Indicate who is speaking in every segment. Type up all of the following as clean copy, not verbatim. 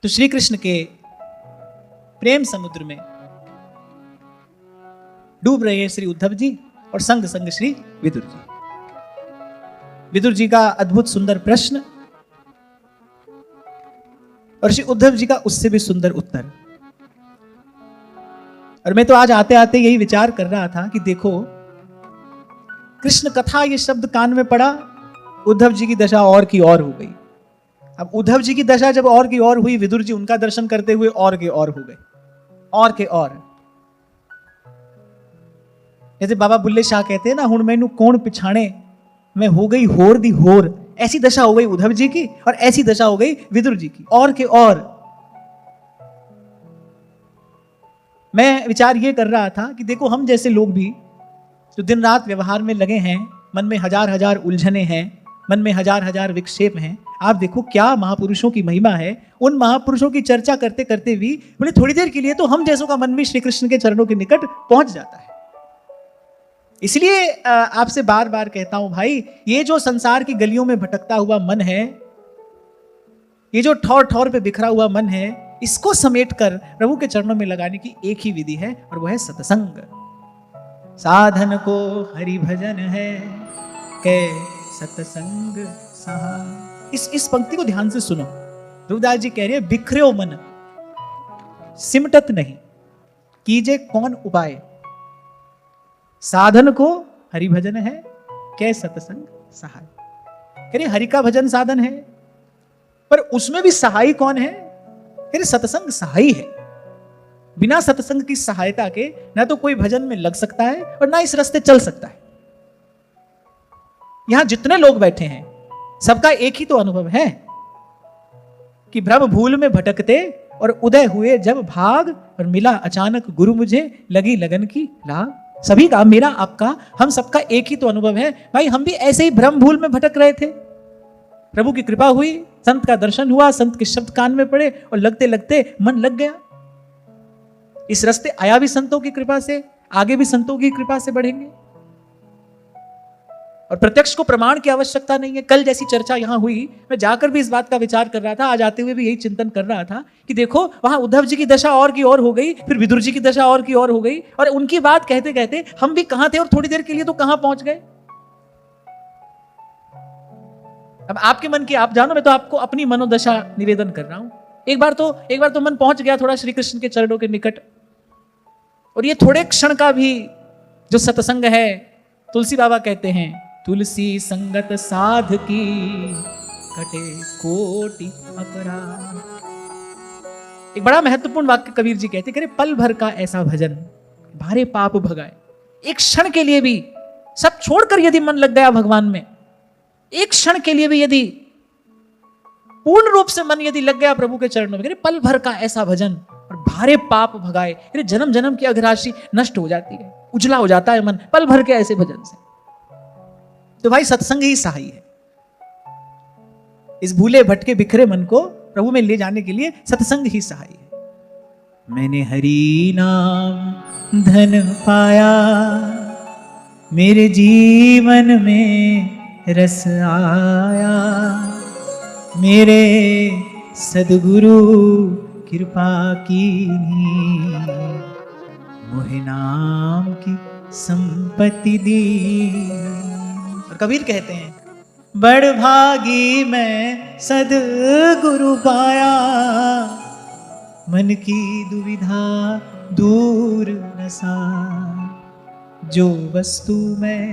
Speaker 1: तो श्री कृष्ण के प्रेम समुद्र में डूब रहे हैं श्री उद्धव जी और संग संग श्री विदुर जी। विदुर जी का अद्भुत सुंदर प्रश्न और श्री उद्धव जी का उससे भी सुंदर उत्तर। और मैं तो आज आते आते यही विचार कर रहा था कि देखो, कृष्ण कथा ये शब्द कान में पड़ा, उद्धव जी की दशा और की और हो गई। अब उद्धव जी की दशा जब और की और हुई, विदुर जी उनका दर्शन करते हुए और के और हो गए, और के और। जैसे बाबा बुल्ले शाह कहते हैं ना, हुण मैनू कौन पिछाणे, मैं हो गई होर दी होर। ऐसी दशा हो गई उद्धव जी की और ऐसी दशा हो गई विदुर जी की, और के और। मैं विचार ये कर रहा था कि देखो, हम जैसे लोग भी जो दिन रात व्यवहार में लगे हैं, मन में हजार हजार उलझने हैं, मन में हजार हजार विक्षेप हैं। आप देखो क्या महापुरुषों की महिमा है। उन महापुरुषों की चर्चा करते करते भी बोले थोड़ी देर के लिए तो हम जैसों का मन भी श्री कृष्ण के चरणों के निकट पहुंच जाता है। इसलिए आपसे बार बार कहता हूं भाई, ये जो संसार की गलियों में भटकता हुआ मन है, ये जो ठौर ठौर पे बिखरा हुआ मन है, इसको समेटकर प्रभु के चरणों में लगाने की एक ही विधि है और वह है सत्संग। साधन को हरि भजन है, कै सत्संग सहा। इस पंक्ति को ध्यान से सुनो। ध्रुवदास जी कह रहे हैं, बिखरे मन सिमटत नहीं, कीजे कौन उपाय। साधन को हरि भजन है, कै सत्संग सहाय। कह रहे हरि का भजन साधन है, पर उसमें भी सहाय कौन है? कह रहे सत्संग सहाय है। बिना सत्संग की सहायता के ना तो कोई भजन में लग सकता है और ना इस रास्ते चल सकता है। यहां जितने लोग बैठे हैं, सबका एक ही तो अनुभव है कि भ्रम भूल में भटकते और उदय हुए जब भाग, और मिला अचानक गुरु मुझे, लगी लगन की लाग। सभी का, मेरा आपका, हम सबका एक ही तो अनुभव है भाई। हम भी ऐसे ही भ्रम भूल में भटक रहे थे, प्रभु की कृपा हुई, संत का दर्शन हुआ, संत के शब्द कान में पड़े और लगते लगते मन लग गया। इस रास्ते आया भी संतों की कृपा से, आगे भी संतों की कृपा से बढ़ेंगे। और प्रत्यक्ष को प्रमाण की आवश्यकता नहीं है। कल जैसी चर्चा यहां हुई, मैं जाकर भी इस बात का विचार कर रहा था, आज आते हुए भी यही चिंतन कर रहा था कि देखो, वहां उद्धव जी की दशा और की और हो गई, फिर विदुर जी की दशा और की और हो गई, और उनकी बात कहते कहते हम भी कहां थे और थोड़ी देर के लिए तो कहां पहुंच गए। अब आपके मन की आप जानो, मैं तो आपको अपनी मनोदशा निवेदन कर रहा हूं। एक बार तो मन पहुंच गया थोड़ा श्री कृष्ण के चरणों के निकट, और ये थोड़े क्षण का भी जो सत्संग है, तुलसी बाबा कहते हैं, तुलसी संगत साध की कटे कोटि अपराध। एक बड़ा महत्वपूर्ण वाक्य कबीर जी कहते, करे पल भर का ऐसा भजन भारे पाप भगाए। एक क्षण के लिए भी सब छोड़कर यदि मन लग गया भगवान में, एक क्षण के लिए भी यदि पूर्ण रूप से मन यदि लग गया प्रभु के चरणों में, पल भर का ऐसा भजन और भारे पाप भगाए। जन्म जन्म की अघराशि नष्ट हो जाती है, उजला हो जाता है मन पल भर के ऐसे भजन से। तो भाई सत्संग ही सहाय है। इस भूले भटके बिखरे मन को प्रभु में ले जाने के लिए सत्संग ही सहाय है। मैंने हरि नाम धन पाया, मेरे जीवन में रस आया, मेरे सदगुरु कृपा की, मोहे नाम की संपत्ति दी। और कबीर कहते हैं, बड़ भागी मैं सदगुरु पाया, मन की दुविधा दूर नसा, जो वस्तु मैं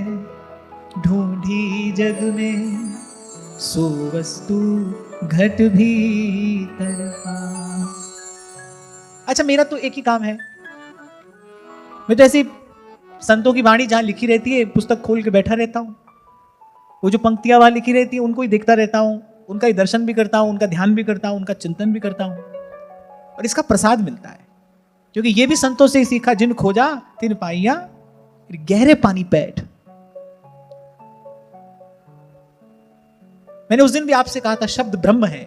Speaker 1: ढूंढी जग में, सो वस्तु घट भीतर पा। अच्छा, मेरा तो एक ही काम है, मैं तो ऐसी संतों की वाणी जहां लिखी रहती है पुस्तक खोल के बैठा रहता हूं। वो जो पंक्तियां वहां लिखी रहती है उनको ही देखता रहता हूं, उनका ही दर्शन भी करता हूं, उनका ध्यान भी करता हूं, उनका चिंतन भी करता हूं, और इसका प्रसाद मिलता है। क्योंकि ये भी संतों से ही सीखा, जिन खोजा तिन पाइया गहरे पानी पैठ। मैंने उस दिन भी आपसे कहा था, शब्द ब्रह्म है,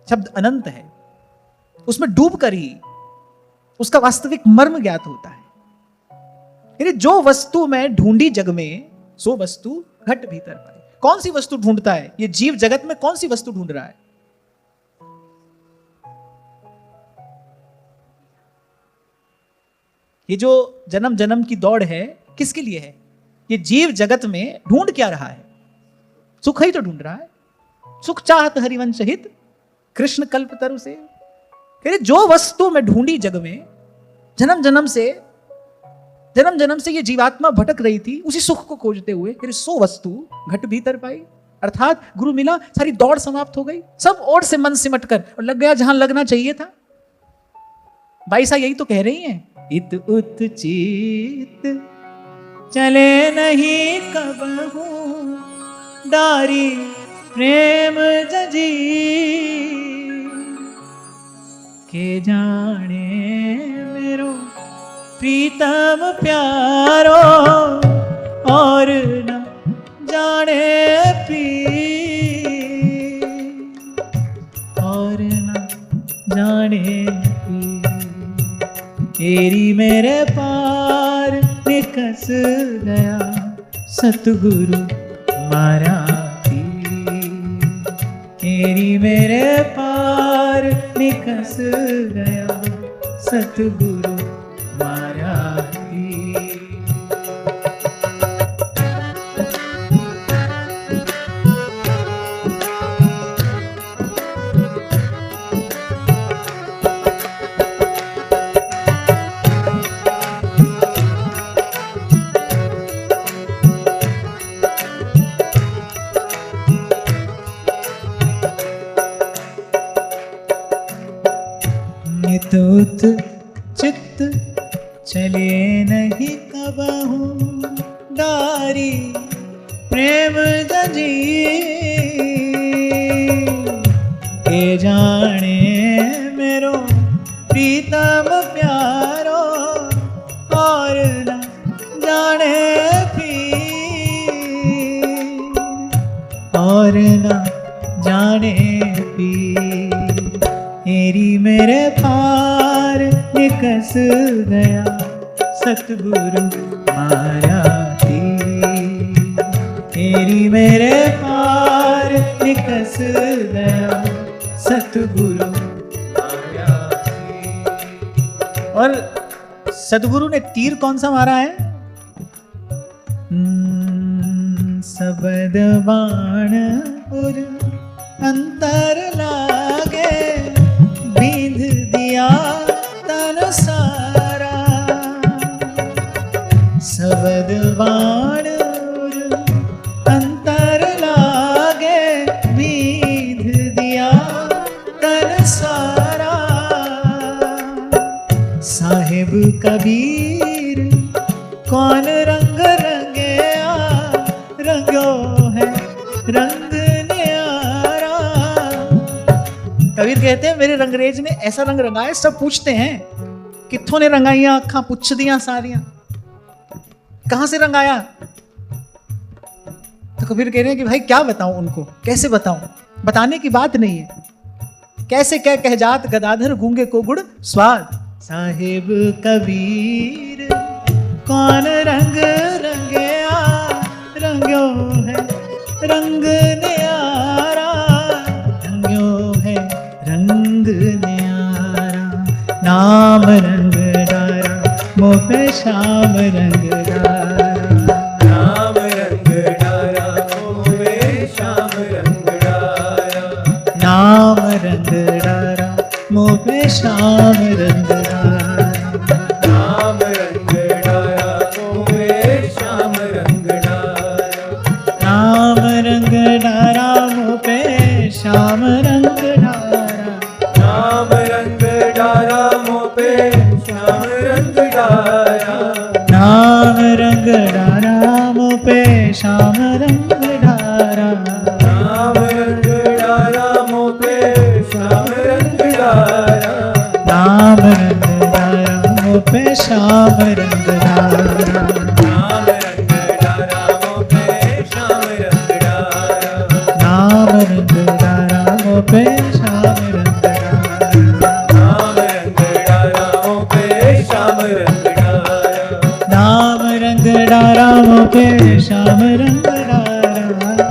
Speaker 1: शब्द अनंत है, उसमें डूबकर ही उसका वास्तविक मर्म ज्ञात होता है। जो वस्तु मैं ढूंढी जग में, सो वस्तु घट भीतर पाई। कौन सी वस्तु ढूंढता है ये जीव? जगत में कौन सी वस्तु ढूंढ रहा है? ये जो जन्म जन्म की दौड़ है किसके लिए है? ये जीव जगत में ढूंढ क्या रहा है? सुख ही तो ढूंढ रहा है। सुख चाहत हरिवंश हित, कृष्ण कल्प तरु से। कह रहे जो वस्तु में ढूंढी जग में, जन्म जन्म से ये जीवात्मा भटक रही थी उसी सुख को खोजते हुए, कह रहे सो वस्तु घट भीतर पाई। अर्थात गुरु मिला, सारी दौड़ समाप्त हो गई, सब ओर से मन सिमट कर और लग गया जहां लगना चाहिए था। बाईसा यही तो कह रही हैं, इत उत चित चले नहीं कबहू, डारी प्रेम जजी, के जाने मेरो प्रीतम प्यारो, और न जाने पी, और न जाने पी। तेरी मेरे पार निकस गया सतगुरु मारा थी, तेरी मेरे पार निकस गया सतगुरु मारा थी। नितुत चित्त चले नहीं कबहू, डारी प्रेम जजी, के जाने मेरो प्रीतम प्यारो, और न जाने पी, और न जाने पी। तेरी मेरे पार निकस गया सतगुरु मारा थी, तेरी मेरे पार निकस गया सतगुरु मारा थी। और सतगुरु ने तीर कौन सा मारा है? सबद बाण और अंतर लागे, बींध दिया तन सारा। सबद बाण अंतर लागे, बींध दिया तन सारा। साहिब कबीर कौन रंग रंगया, रंगो है रंग न्यारा। कबीर कहते हैं मेरे रंगरेज ने ऐसा रंग रंगाया, सब पूछते हैं कित्थों ने रंगाइया अखा, पुछ दिया सारियां, कहां से रंगाया? तो कबीर कह रहे हैं कि भाई क्या बताऊं उनको, कैसे बताऊं, बताने की बात नहीं है। कैसे कह जात गदाधर गूंगे को गुड़ स्वाद। साहिब कबीर कौन रंग रंगया, रंग्यो है रंग न्यारा, रंग्यो है रंग न्यारा। नाम रंग डारा मोह पे श्याम रंग डारा,
Speaker 2: नाम रंग डारा मोह पे श्याम रंग डारा।
Speaker 1: नाम रंग डारा मोह पे श्याम रंग डारा।
Speaker 2: नाम रंग डारा मोह पे श्याम रंग डारा।
Speaker 1: नाम रंग डारा मोह पे श्याम रंग डारा।
Speaker 2: नाम रंग डारा मोह पे श्याम रंग डारा।
Speaker 1: नाम रंग डारा मोह पे श्याम रंग डारा।
Speaker 2: नाम रंग डारा मोह पे श्याम रंग डारा।
Speaker 1: नाम रंग डारा मोह पे श्याम रंग डारा।
Speaker 2: नाम रंग डारा मोह पे श्याम रंग डारा।
Speaker 1: नाम रंग डारा मोह पे श्याम रंग डारा।
Speaker 2: नाम रंग डारा मोह पे श्याम रंग डारा।
Speaker 1: नाम रंग डारा मोह पे श्याम रंग डारा।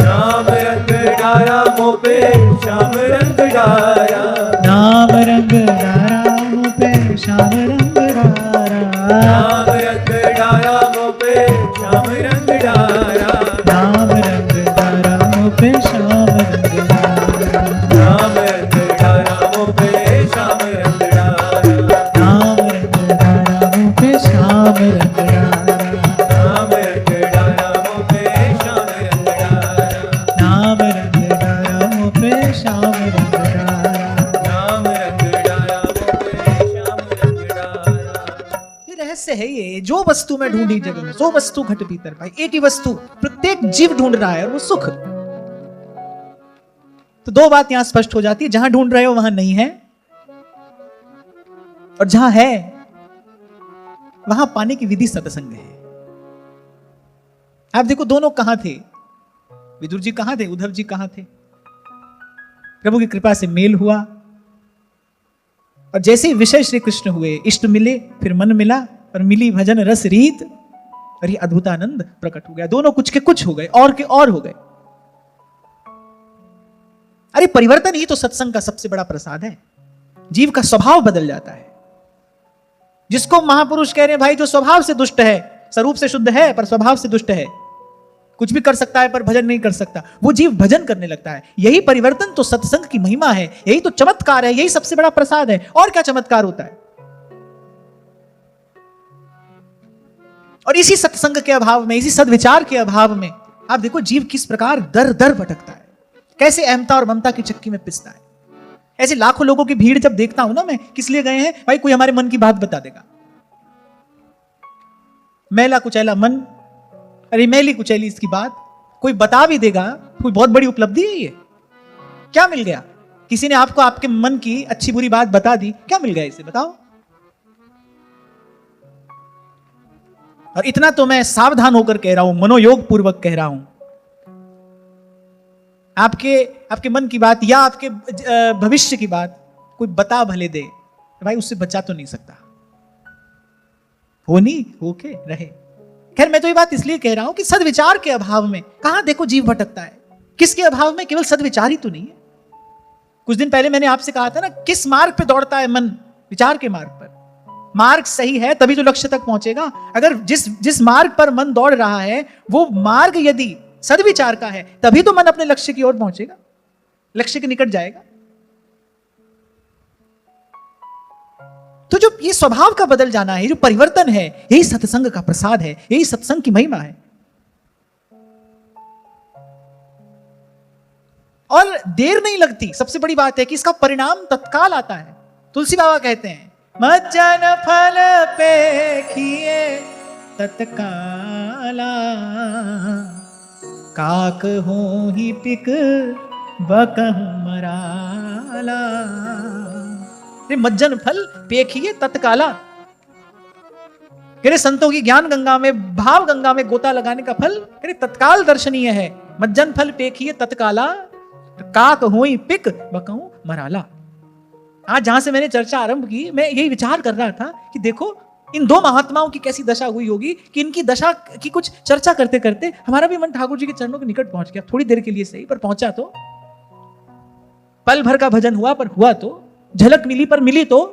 Speaker 2: नाम रंग डारा मोह पे श्याम रंग डारा।
Speaker 1: नाम रंग डारा मोह पे श्याम रंग डारा। श्याम रंग डारा।
Speaker 2: श्याम रंग डारा मोहे श्याम रंग डारा।
Speaker 1: ये रहस्य है, ये जो वस्तु में ढूंढी जग में सो वस्तु घट भीतर पाई। एक ही वस्तु प्रत्येक जीव ढूंढ रहा है और वो सुख। तो दो बात यहां स्पष्ट हो जाती है, जहां ढूंढ रहे हो वहां नहीं है, और जहां है वहां पाने की विधि सत्संग है। आप देखो दोनों कहां थे, विदुर जी कहां थे, उद्धव जी कहां थे। प्रभु की कृपा से मेल हुआ, और जैसे ही विषय श्री कृष्ण हुए, इष्ट मिले, फिर मन मिला, और मिली भजन रस रीत, और ये अद्भुतानंद प्रकट हो गया। दोनों कुछ के कुछ हो गए, और के और हो गए। अरे परिवर्तन ही तो सत्संग का सबसे बड़ा प्रसाद है। जीव का स्वभाव बदल जाता है। जिसको महापुरुष कह रहे हैं भाई जो स्वभाव से दुष्ट है, स्वरूप से शुद्ध है पर स्वभाव से दुष्ट है, कुछ भी कर सकता है पर भजन नहीं कर सकता, वो जीव भजन करने लगता है। यही परिवर्तन तो सत्संग की महिमा है, यही तो चमत्कार है, यही सबसे बड़ा प्रसाद है। और क्या चमत्कार होता है। और इसी सत्संग के अभाव में, इसी सद्विचार के अभाव में आप देखो जीव किस प्रकार दर दर भटकता है, कैसे अहमता और ममता की चक्की में पिसता है। ऐसे लाखों लोगों की भीड़ जब देखता हूं ना मैं, किस लिए गए हैं भाई, कोई हमारे मन की बात बता देगा। मैला कुचैला मन, अरे मैली कुचैली इसकी बात कोई बता भी देगा, कोई बहुत बड़ी उपलब्धि है ये। क्या मिल गया, किसी ने आपको आपके मन की अच्छी बुरी बात बता दी, क्या मिल गया इसे बताओ। और इतना तो मैं सावधान होकर कह रहा हूं, मनोयोग पूर्वक कह रहा हूं, आपके मन की बात या आपके भविष्य की बात कोई बता भले दे, भाई उससे बचा तो नहीं सकता, होनी होके रहे। खैर मैं तो ये बात इसलिए कह रहा हूं कि सद्विचार के अभाव में कहां देखो जीव भटकता है। किसके अभाव में, केवल सद्विचार ही तो नहीं है। कुछ दिन पहले मैंने आपसे कहा था ना, किस मार्ग पे दौड़ता है मन, विचार के मार्ग पर। मार्ग सही है तभी तो लक्ष्य तक पहुंचेगा। अगर जिस मार्ग पर मन दौड़ रहा है वो मार्ग यदि सद्विचार का है, तभी तो मन अपने लक्ष्य की ओर पहुंचेगा, लक्ष्य के निकट जाएगा। तो जो ये स्वभाव का बदल जाना है, जो परिवर्तन है, यही सत्संग का प्रसाद है, यही सत्संग की महिमा है। और देर नहीं लगती, सबसे बड़ी बात है कि इसका परिणाम तत्काल आता है। तुलसी बाबा कहते हैं, मज्जन फल पेखिए तत्काला, काक हो ही पिक बकहु मराला। मज्जन फल पेखिए तत्काला, कह संतों की ज्ञान गंगा में, भाव गंगा में गोता लगाने का फल कह तत्काल दर्शनीय है। मज्जन फल पेखिए तत्काला, काक होई पिक बकहु मराला। आज जहां से मैंने चर्चा आरंभ की, मैं यही विचार कर रहा था कि देखो इन दो महात्माओं की कैसी दशा हुई होगी कि इनकी दशा की कुछ चर्चा करते करते हमारा भी मन ठाकुर जी के चरणों के निकट पहुंच गया। थोड़ी देर के लिए सही, पर पहुंचा तो। पल भर का भजन हुआ पर हुआ तो, झलक मिली पर मिली तो।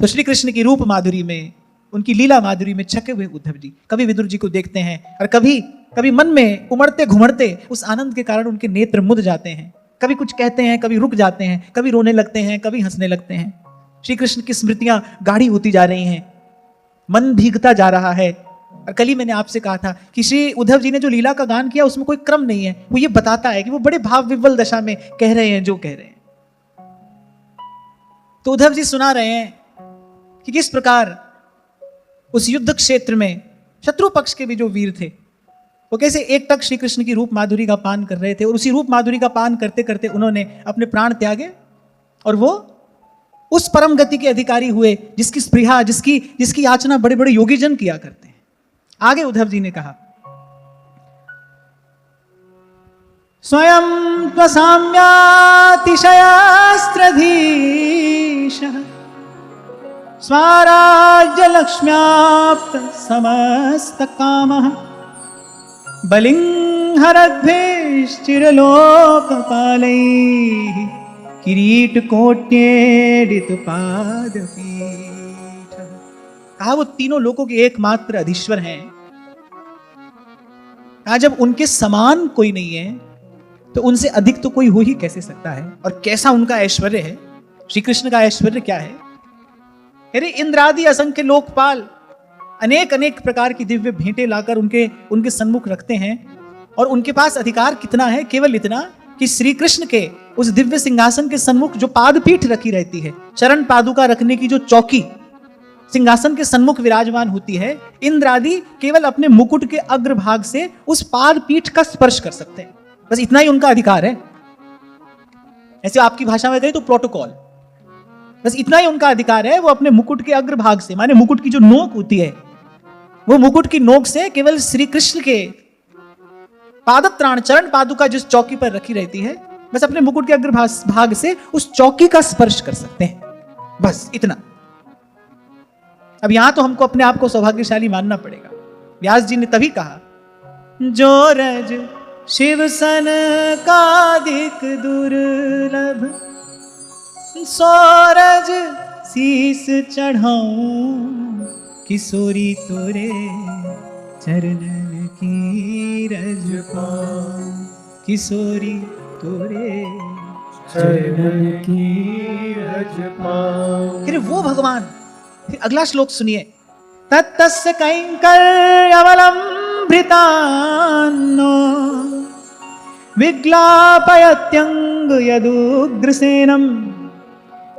Speaker 1: तो श्री कृष्ण की रूप माधुरी में, उनकी लीला माधुरी में छके हुए उद्धव जी कभी विदुर जी को देखते हैं, और कभी मन में उमड़ते घुमड़ते उस आनंद के कारण उनके नेत्र मुद जाते हैं। कभी कुछ कहते हैं, कभी रुक जाते हैं, कभी रोने लगते हैं, कभी हंसने लगते हैं। श्री कृष्ण की स्मृतियां गाढ़ी होती जा रही हैं, मन भीगता जा रहा है। और कल ही मैंने आपसे कहा था कि श्री उद्धव जी ने जो लीला का गान किया उसमें कोई क्रम नहीं है, वो ये बताता है कि वो बड़े भाव विह्वल दशा में कह रहे हैं जो कह रहे हैं। तो उद्धव जी सुना रहे हैं कि किस प्रकार उस युद्ध क्षेत्र में शत्रु पक्ष के भी जो वीर थे वो कैसे एक तक श्री कृष्ण की रूप माधुरी का पान कर रहे थे, और उसी रूप माधुरी का पान करते करते उन्होंने अपने प्राण त्यागे, और वो उस परम गति के अधिकारी हुए जिसकी स्पृहा, जिसकी याचना बड़े बड़े योगी जन किया करते हैं। आगे उद्धव जी ने कहा, स्वयं त्वसाम्यातिशयास्त्रधीश स्वराज्य लक्ष्म्याप्त समस्त कामः बलिंहरद्भिश्चिरलोकपालैः किरीट कोट्येडित पादपीठ। कहा वो तीनों लोकों के एकमात्र अधीश्वर हैं। कहा जब उनके समान कोई नहीं है तो उनसे अधिक तो कोई हो ही कैसे सकता है। और कैसा उनका ऐश्वर्य है, श्री कृष्ण का ऐश्वर्य क्या है। अरे इंद्रादि असंख्य लोकपाल, अनेक अनेक प्रकार की दिव्य भेंटें लाकर उनके सन्मुख रखते हैं। और उनके पास अधिकार कितना है? केवल इतना कि श्री कृष्ण के उस दिव्य सिंहासन के सन्मुख जो पादपीठ रखी रहती है, चरण पादुका रखने की जो चौकी सिंहासन के सन्मुख विराजमान होती है, इंद्र आदि केवल अपने मुकुट के अग्रभाग से उस पादपीठ का स्पर्श कर सकते हैं। बस इतना ही उनका अधिकार है। ऐसे आपकी भाषा में कहें तो प्रोटोकॉल, बस इतना ही उनका अधिकार है। वो अपने मुकुट के अग्रभाग से, माने मुकुट की जो नोक होती है, वो मुकुट की नोक से केवल श्री कृष्ण के पादत्राण चरण पादुका जिस चौकी पर रखी रहती है, बस अपने मुकुट के अग्रभाग से उस चौकी का स्पर्श कर सकते हैं, बस इतना। अब यहां तो हमको अपने आप को सौभाग्यशाली मानना पड़ेगा। व्यास जी ने तभी कहा, जो रज शिव सन कादिक दुर्लभ, सोरज शीस चढ़ाऊं किशोरी तोरे चरणन की रज पाऊं, किशोरी तोरे
Speaker 2: चरणन की रज पाऊं।
Speaker 1: फिर वो भगवान, फिर अगला श्लोक सुनिए, तत्तस्य कैंकर्यवलंभृतान्नो विग्लापयत्यंग यदुग्रसेनम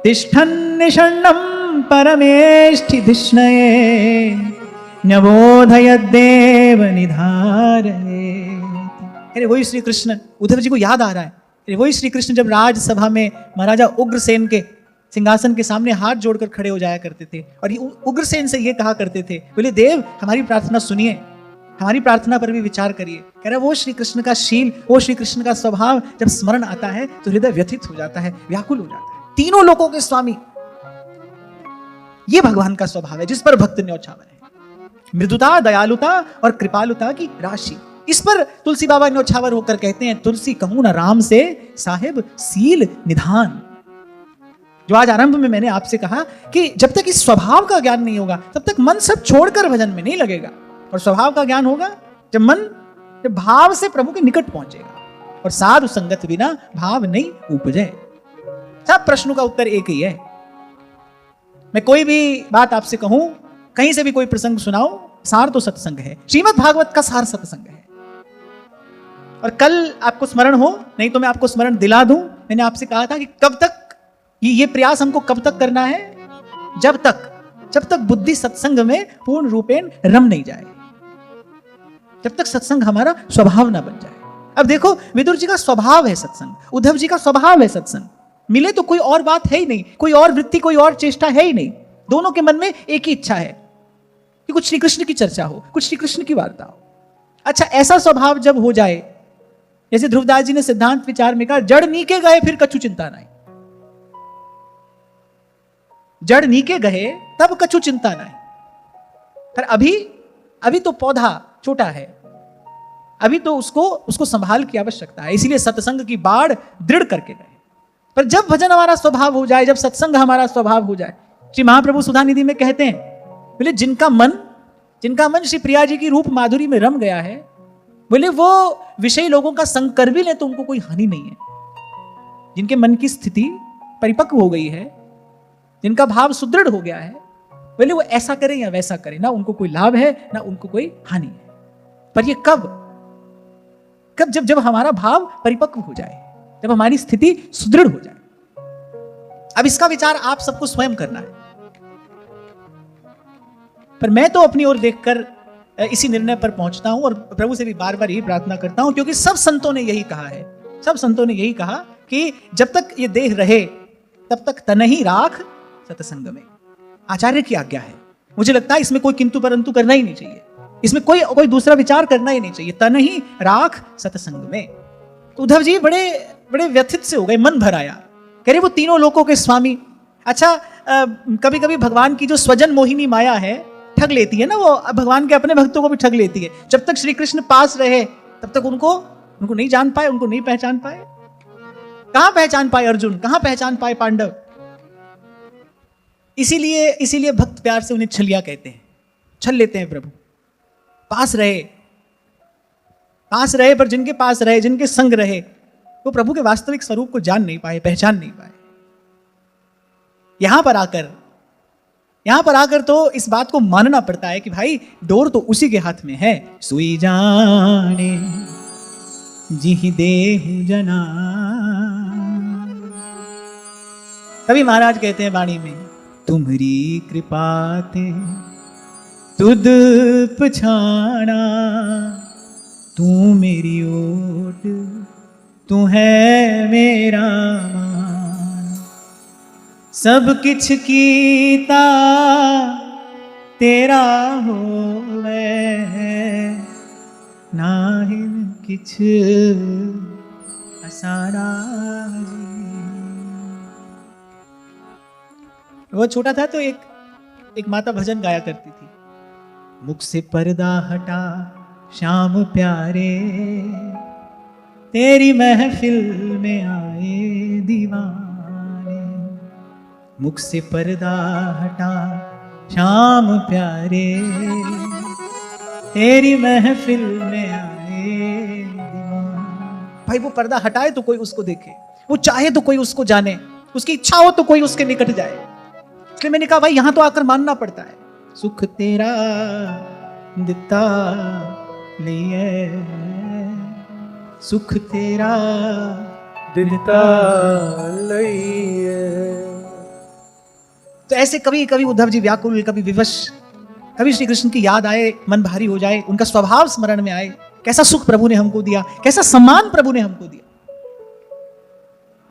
Speaker 1: तिष्ठन्निषण्णं परमेष्ठिधिष्णये न्यबोधयद्देव निधारयेत्। अरे वही श्री कृष्ण, उद्धव जी को याद आ रहा है, अरे वही श्री कृष्ण जब राजसभा में महाराजा उग्रसेन के सिंहासन के सामने हाथ जोड़कर खड़े हो जाया करते थे और उग्रसेन से ये कहा करते थे, बोले देव हमारी प्रार्थना सुनिए, हमारी प्रार्थना पर भी विचार करिए। कह रहा वो श्री कृष्ण का शील, वो श्री कृष्ण का स्वभाव जब स्मरण आता है तो हृदय व्यथित हो जाता है, व्याकुल हो जाता है। तीनों लोकों के स्वामी, ये भगवान का स्वभाव है जिस पर भक्त न्यौछावर है। मृदुता, दयालुता और कृपालुता की राशि, इस पर तुलसी बाबा न्यौछावर होकर कहते हैं, तुलसी कहूं ना राम से साहिब सील निधान। जो आज आरंभ में मैंने आपसे कहा कि जब तक इस स्वभाव का ज्ञान नहीं होगा तब तक मन सब छोड़कर भजन में नहीं लगेगा, और स्वभाव का ज्ञान होगा जब भाव से प्रभु के निकट पहुंचेगा। और साधु संगत बिना भाव नहीं उपजे। सब प्रश्नों का उत्तर एक ही है। मैं कोई भी बात आपसे कहूं, कहीं से भी कोई प्रसंग सुनाओ, सार तो सत्संग है। श्रीमद् भागवत का सार सत्संग है। और कल आपको स्मरण हो, नहीं तो मैं आपको स्मरण दिला दूं, मैंने आपसे कहा था कि कब तक ये प्रयास हमको कब तक करना है? जब तक बुद्धि सत्संग में पूर्ण रूपेण रम नहीं जाए, जब तक सत्संग हमारा स्वभाव ना बन जाए। अब देखो, विदुर जी का स्वभाव है सत्संग, उद्धव जी का स्वभाव है सत्संग। मिले तो कोई और बात है ही नहीं, कोई और वृत्ति, कोई और चेष्टा है ही नहीं। दोनों के मन में एक ही इच्छा है कि कुछ श्री कृष्ण की चर्चा हो, कुछ श्री कृष्ण की वार्ता हो। अच्छा, ऐसा स्वभाव जब हो जाए, जैसे ध्रुवदास जी ने सिद्धांत विचार में कहा, जड़ नीके गए फिर कछु चिंता नहीं। जड़ नीके गए तब कछु चिंता नहीं। पर अभी तो पौधा छोटा है, अभी तो उसको संभाल की आवश्यकता है। इसीलिए सत्संग की बाढ़ दृढ़ करके गए। पर जब भजन हमारा स्वभाव हो जाए, जब सत्संग हमारा स्वभाव हो जाए, श्री महाप्रभु सुधा निधि में कहते हैं, बोले जिनका मन श्री प्रिया जी की रूप माधुरी में रम गया है, बोले वो विषय लोगों का संग कर भी ले तो उनको कोई हानि नहीं है। जिनके मन की स्थिति परिपक्व हो गई है, जिनका भाव सुदृढ़ हो गया है, बोले वो ऐसा करें या वैसा करें, ना उनको कोई लाभ है ना उनको कोई हानि है। पर ये कब जब हमारा भाव परिपक्व हो जाए, जब हमारी स्थिति सुदृढ़ हो जाए। अब इसका विचार आप सबको स्वयं करना है। पर मैं तो अपनी ओर देखकर इसी निर्णय पर पहुंचता हूं और प्रभु से भी बार बार यही प्रार्थना करता हूं, क्योंकि सब संतों ने यही कहा है, सब संतों ने यही कहा कि जब तक ये देह रहे तब तक तनहि राख सत्संग में। आचार्य की आज्ञा है। मुझे लगता है इसमें कोई किंतु परंतु करना ही नहीं चाहिए, इसमें कोई दूसरा विचार करना ही नहीं चाहिए। तनहि राख सत्संग में। तो उद्धव जी बड़े व्यथित से हो गए, मन भर आया। कह रहे वो तीनों लोकों के स्वामी। अच्छा, कभी कभी भगवान की जो स्वजन मोहिनी माया है ठग लेती है ना, वो भगवान के अपने भक्तों को भी ठग लेती है। जब तक श्री कृष्ण पास रहे तब तक उनको नहीं जान पाए, उनको नहीं पहचान पाए। कहां पहचान पाए अर्जुन, कहां पहचान पाए पांडव। इसीलिए भक्त प्यार से उन्हें छलिया कहते हैं, छल लेते हैं प्रभु। पास रहे पर जिनके पास रहे, जिनके संग रहे, वो प्रभु के वास्तविक स्वरूप को जान नहीं पाए, पहचान नहीं पाए। यहां पर आकर यहां पर आकर तो इस बात को मानना पड़ता है कि भाई डोर तो उसी के हाथ में है। सुई जाने जी देहु जना। तभी महाराज कहते हैं वाणी में, तुम्हारी कृपा ते तुद पछाना, तू मेरी ओट तू है मेरा मान। सब किछ कीता तेरा होवे, नाहिन किछ असारा जी। वो छोटा था तो एक माता भजन गाया करती थी, मुख से पर्दा हटा श्याम प्यारे, तेरी महफिल में आए दीवाने। मुख से पर्दा हटा श्याम प्यारे, तेरी महफिल में आए दीवाने। भाई वो पर्दा हटाए तो कोई उसको देखे, वो चाहे तो कोई उसको जाने, उसकी इच्छा हो तो कोई उसके निकट जाए। इसलिए मैंने कहा भाई यहां तो आकर मानना पड़ता है। सुख तेरा दिता लिए, सुख तेरा
Speaker 2: दिता लइए।
Speaker 1: तो ऐसे कभी कभी उद्धव जी व्याकुल, कभी विवश, कभी श्री कृष्ण की याद आए, मन भारी हो जाए, उनका स्वभाव स्मरण में आए, कैसा सुख प्रभु ने हमको दिया, कैसा सम्मान प्रभु ने हमको दिया।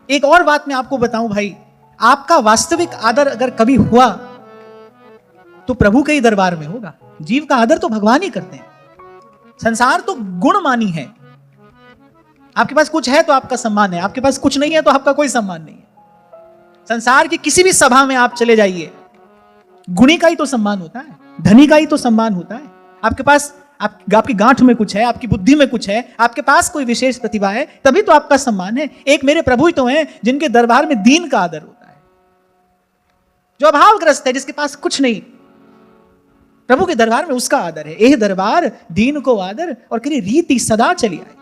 Speaker 1: एक और बात मैं आपको बताऊं भाई, आपका वास्तविक आदर अगर कभी हुआ तो प्रभु के ही दरबार में होगा। जीव का आदर तो भगवान ही करते हैं। संसार तो गुणमानी है। आपके पास कुछ है तो आपका सम्मान है, आपके पास कुछ नहीं है तो आपका कोई सम्मान नहीं है। संसार की किसी भी सभा में आप चले जाइए, गुणी का ही तो सम्मान होता है, धनी का ही तो सम्मान होता है। आपके पास आपकी गांठ में कुछ है, आपकी बुद्धि में कुछ है, आपके पास कोई विशेष प्रतिभा है, तभी तो आपका सम्मान है। एक मेरे प्रभु ही तो हैं जिनके दरबार में दीन का आदर होता है, जो अभावग्रस्त है, जिसके पास कुछ नहीं, प्रभु के दरबार में उसका आदर है। एह दरबार दीन को आदर, और करी रीति सदा चली आई।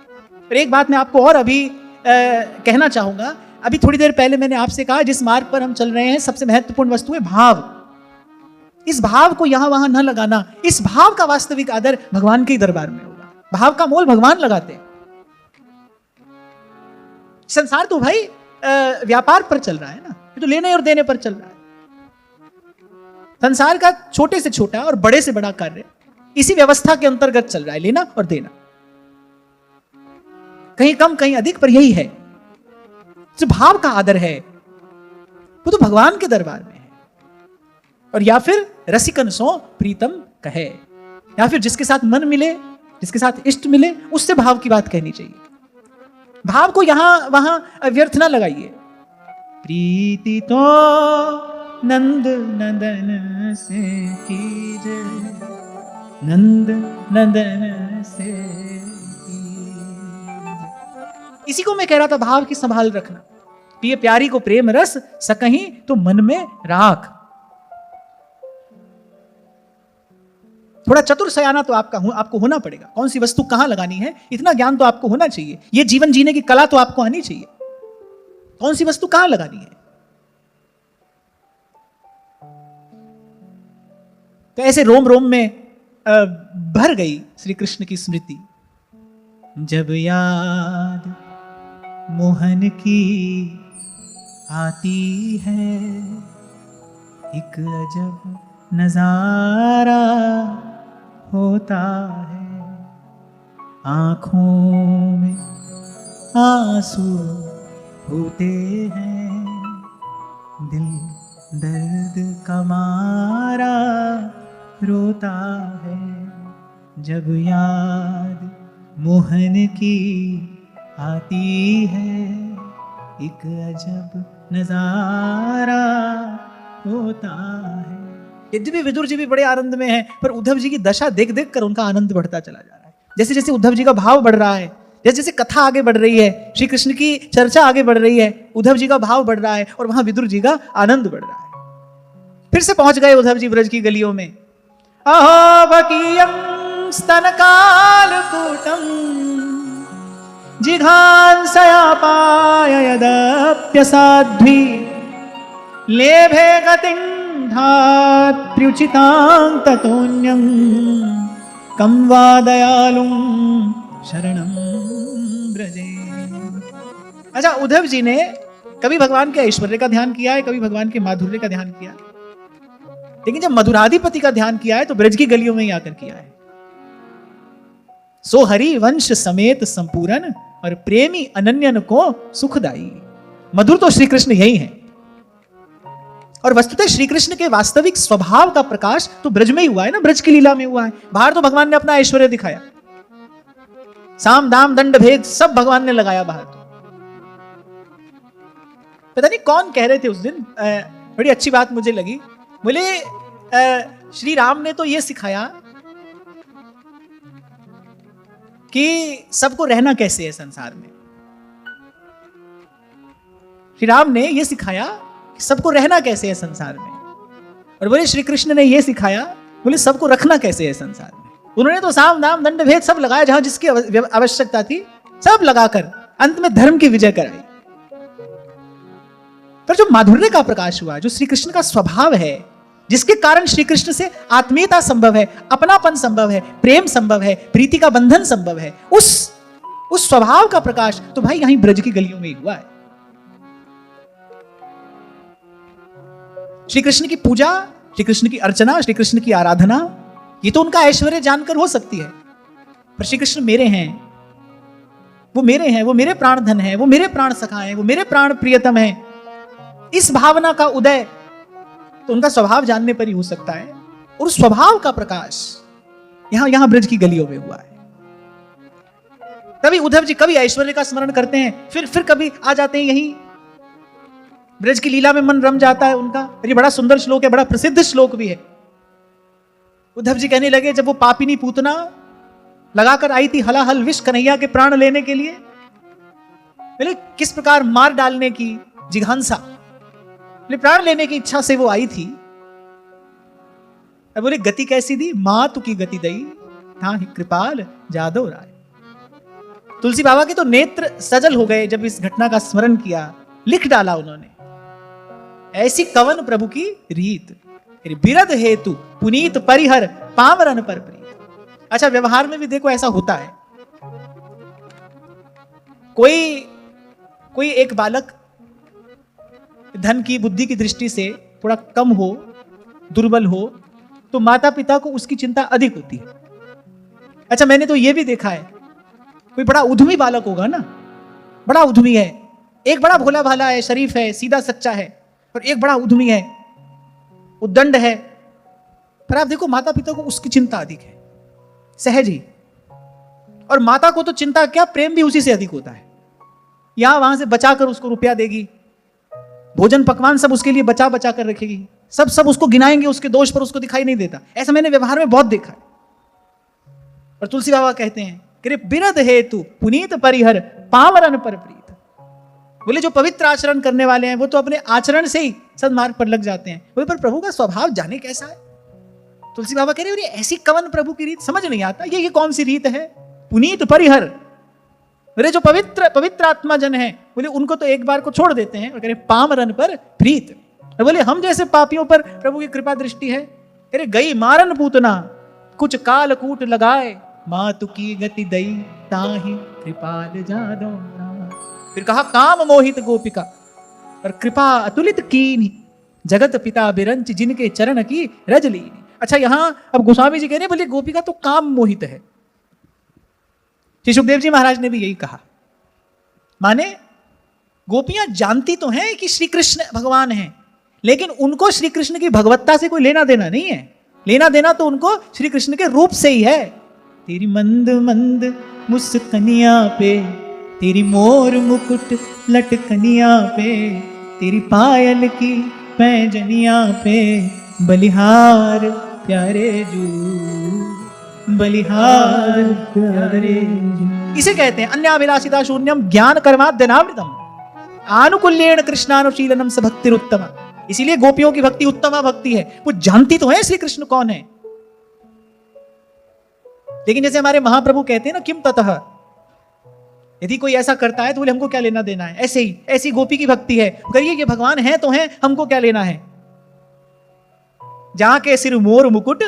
Speaker 1: फिर एक बात मैं आपको और अभी कहना चाहूंगा। अभी थोड़ी देर पहले मैंने आपसे कहा जिस मार्ग पर हम चल रहे हैं सबसे महत्वपूर्ण वस्तु है भाव। इस भाव को यहां वहां न लगाना। इस भाव का वास्तविक आदर भगवान के ही दरबार में होगा। भाव का मोल भगवान लगाते हैं। संसार तो भाई व्यापार पर चल रहा है ना, ये तो लेने और देने पर चल रहा है। संसार का छोटे से छोटा और बड़े से बड़ा कार्य इसी व्यवस्था के अंतर्गत चल रहा है, लेना और देना, कहीं कम कहीं अधिक, पर यही है। जो भाव का आदर है वो तो भगवान के दरबार में है। और या फिर रसिकन सो प्रीतम कहे, या फिर जिसके साथ मन मिले, जिसके साथ इष्ट मिले, उससे भाव की बात कहनी चाहिए। भाव को यहां वहां व्यर्थ ना लगाइए। प्रीति तो नंद नंदन से कीजे, नंद नंदन से कीजे। इसी को मैं कह रहा था, भाव की संभाल रखना। पिए प्यारी को प्रेम रस सकहीं तो मन में राख। थोड़ा चतुर सयाना तो आपको होना पड़ेगा। कौन सी वस्तु कहां लगानी है, इतना ज्ञान तो आपको होना चाहिए। यह जीवन जीने की कला तो आपको आनी चाहिए। कौन सी वस्तु कहां लगानी है। तो ऐसे रोम रोम में भर गई श्री कृष्ण की स्मृति। जब याद मोहन की आती है, एक अजब नजारा होता है। आंखों में आंसू होते हैं, दिल दर्द का मारा रोता है। जब याद मोहन की आती है, एक अजब नजारा होता है। यद्यपि विदुर जी भी बड़े आनंद में हैं, पर उद्धव जी की दशा देख देख कर उनका आनंद बढ़ता चला जा रहा है। जैसे जैसे उद्धव जी का भाव बढ़ रहा है, जैसे जैसे कथा आगे बढ़ रही है, श्री कृष्ण की चर्चा आगे बढ़ रही है, उद्धव जी का भाव बढ़ रहा है और वहां विदुर जी का आनंद बढ़ रहा है। फिर से पहुंच गए उद्धव जी ब्रज की गलियों में। अहो बकीयम स्तनकालकूटम जिघांसयापाय यदप्यसाध्वी लेभे गतिं धात्र्युचितां ततोऽन्यं कं वा दयालुं शरणं व्रजे। अच्छा, उद्धव जी ने कभी भगवान के ऐश्वर्य का ध्यान किया है, कभी भगवान के माधुर्य का ध्यान किया, लेकिन जब मधुराधिपति का ध्यान किया है तो ब्रज की गलियों में ही आकर किया है। सो हरि वंश समेत संपूर्ण और प्रेमी अनन्यन को सुखदाई। मधुर तो श्री कृष्ण यही है, और वस्तुतः श्री कृष्ण के वास्तविक स्वभाव का प्रकाश तो ब्रज में ही हुआ है ना, ब्रज की लीला में हुआ है। बाहर तो भगवान ने अपना ऐश्वर्य दिखाया, साम दाम दंड भेद सब भगवान ने लगाया बाहर। तो पता नहीं कौन कह रहे थे उस दिन, बड़ी अच्छी बात मुझे लगी। बोले श्री राम ने तो यह सिखाया कि सबको रहना कैसे है संसार में। श्री राम ने यह सिखाया कि सबको रहना कैसे है संसार में, और बोले श्री कृष्ण ने यह सिखाया बोले सबको रखना कैसे है संसार में। उन्होंने तो साम दाम दंड भेद सब लगाया, जहां जिसकी आवश्यकता थी सब लगाकर अंत में धर्म की विजय कराई। पर जो माधुर्य का प्रकाश हुआ, जो श्री कृष्ण का स्वभाव है, जिसके कारण श्री कृष्ण से आत्मीयता संभव है, अपनापन संभव है, प्रेम संभव है, प्रीति का बंधन संभव है, उस स्वभाव का प्रकाश तो भाई यहीं ब्रज की गलियों में ही हुआ है। श्री कृष्ण की पूजा, श्री कृष्ण की अर्चना, श्री कृष्ण की आराधना, ये तो उनका ऐश्वर्य जानकर हो सकती है, पर श्री कृष्ण मेरे हैं, वो मेरे हैं, वो मेरे प्राण धन है, वो मेरे प्राण सखा है, वो मेरे प्राण प्रियतम है, इस भावना का उदय तो उनका स्वभाव जानने पर ही हो सकता है। और स्वभाव का प्रकाश यहां ब्रज की गलियों में हुआ है। तभी उद्धव जी कभी ऐश्वर्य का स्मरण करते हैं, फिर कभी आ जाते हैं यही ब्रज की लीला में मन रम जाता है उनका। ये बड़ा सुंदर श्लोक है, बड़ा प्रसिद्ध श्लोक भी है। उद्धव जी कहने लगे, जब वो पापिनी पूतना लगाकर आई थी हलाहल विष कन्हैया के प्राण लेने के लिए, बोले किस प्रकार मार डालने की जिघांसा, प्राण लेने की इच्छा से वो आई थी। अब बोले गति कैसी दी, मातु की गति दई था कृपाल जादव राय। तुलसी बाबा के तो नेत्र सजल हो गए जब इस घटना का स्मरण किया, लिख डाला उन्होंने, ऐसी कवन प्रभु की रीत, बिरद हेतु पुनीत परिहर पामरन पर प्रीत। अच्छा, व्यवहार में भी देखो ऐसा होता है, कोई एक बालक धन की बुद्धि की दृष्टि से थोड़ा कम हो, दुर्बल हो, तो माता पिता को उसकी चिंता अधिक होती है। अच्छा, मैंने तो यह भी देखा है, कोई बड़ा उद्यमी बालक होगा ना, बड़ा उद्यमी है, एक बड़ा भोला भाला है, शरीफ है, सीधा सच्चा है, और एक बड़ा उद्यमी है, उद्दंड है, पर आप देखो माता पिता को उसकी चिंता अधिक है, सहज ही। और माता को तो चिंता क्या, प्रेम भी उसी से अधिक होता है। यहां वहां से बचाकर उसको रुपया देगी, भोजन पकवान सब उसके लिए बचा बचा कर रखेगी, सब उसको गिनाएंगे, उसके दोष पर उसको दिखाई नहीं देता। ऐसा मैंने व्यवहार में बहुत देखा है। और तुलसी बाबा कहते हैं कि बिरद हेतु पुनीत परिहर पामरन पर प्रीत। बोले जो पवित्र आचरण करने वाले हैं वो तो अपने आचरण से ही सन्मार्ग पर लग जाते हैं, बोले पर प्रभु का स्वभाव जाने कैसा है। तुलसी बाबा कह रहे ऐसी कवन प्रभु की रीत, समझ नहीं आता ये कौन सी रीत है। पुनीत परिहर, बोले जो पवित्र आत्मा जन है, बोले उनको तो एक बार को छोड़ देते हैं, और कह रहे पामरन पर प्रीत। बोले हम जैसे पापियों पर प्रभु की कृपा दृष्टि है। कह रहे गई मारन पूतना कुछ काल कूट लगाए, मातु की गति दई ताहि कृपाल जादो। फिर कहा काम मोहित गोपिका और कृपा अतुलित कीनी, जगत पिता बिरंच जिनके चरण की रज लीनी। अच्छा, यहां अब गोस्वामी जी कह रहे बोले गोपिका तो काम मोहित है। श्री सुखदेव जी महाराज ने भी यही कहा, माने गोपियां जानती तो हैं कि श्री कृष्ण भगवान हैं, लेकिन उनको श्री कृष्ण की भगवत्ता से कोई लेना देना नहीं है। लेना देना तो उनको श्री कृष्ण के रूप से ही है। तेरी मंद मंद मुस्कनिया पे, तेरी मोर मुकुट लटकनिया पे, तेरी पायल की पैजनिया पे, बलिहार प्यारे जू, बलिहार प्यारे जू। इसे कहते हैं अन्याभिलाषिता शून्यम ज्ञान कर्माद्यनावृतम, आनुकूल्येन कृष्णानुशीलनम स भक्तिरुत्तम। इसीलिए गोपियों की भक्ति उत्तम भक्ति है। वो जानती तो है श्री कृष्ण कौन है, लेकिन जैसे हमारे महाप्रभु कहते हैं ना, किम ततः, यदि कोई ऐसा करता है तो बोले हमको क्या लेना देना है। ऐसे ही ऐसी गोपी की भक्ति है, करिए ये भगवान है तो है, हमको क्या लेना है। जहां के सिर मोर मुकुट